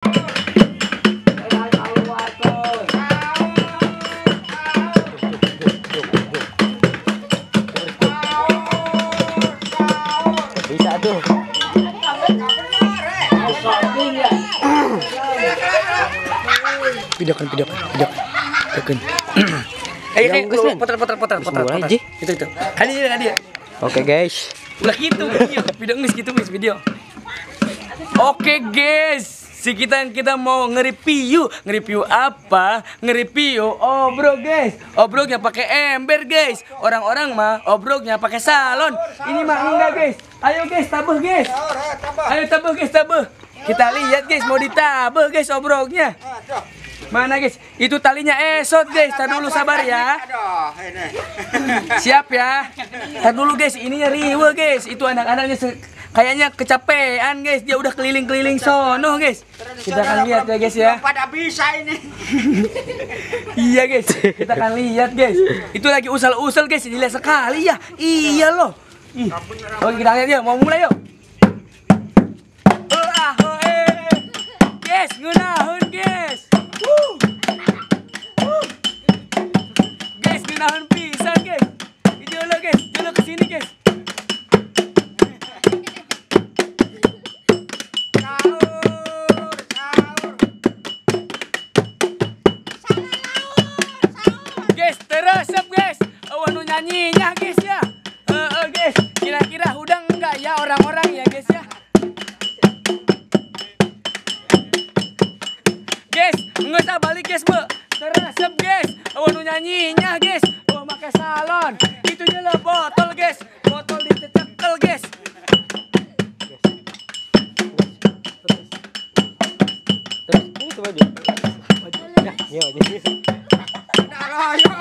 Bisa tuh. Videokan. Putar. Itu. Kali dia. Oke guys. Ulah gitu video. Oke guys, kita mau nge-review apa? Nge-review obrok guys. Obroknya pakai ember guys. Orang-orang mah obroknya pakai salon. Ini mah enggak guys. Ayo guys, tabuh guys. Ayo tabuh guys. Kita lihat guys, mau ditabuh guys obroknya. Mana guys? Itu talinya esot guys. Tar dulu sabar ya. Siap ya. Tar dulu guys, ininya riwe guys. Itu anak-anaknya kayaknya kecapean guys. Dia udah keliling-keliling sono guys. Kita akan lihat ya guys ya. Pada bisa ini. Iya guys, kita akan lihat guys. Itu lagi usal-usal guys. Dilihat sekali ya. Iya loh. Oke, kita lihat ya. Mau mulai yuk. Guys, ngunahun guys. Guys, ngunahun pisan guys. Video lo guys, dulu kesini guys. Guys, teresep guys. Wanu nyanyinya guys ya. Guys, kira-kira udah enggak ya orang-orang ya guys ya. Guys, nggak usah balik guys, Bu. Teresep guys. Wanu nyanyinya guys. Oh, pakai salon. Itu lo botol guys. Botol dicekel guys. Terus itu aja. Ya, ayo.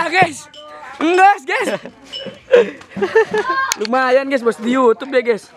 Guys, enggak guys. Lumayan guys bos di YouTube ya guys.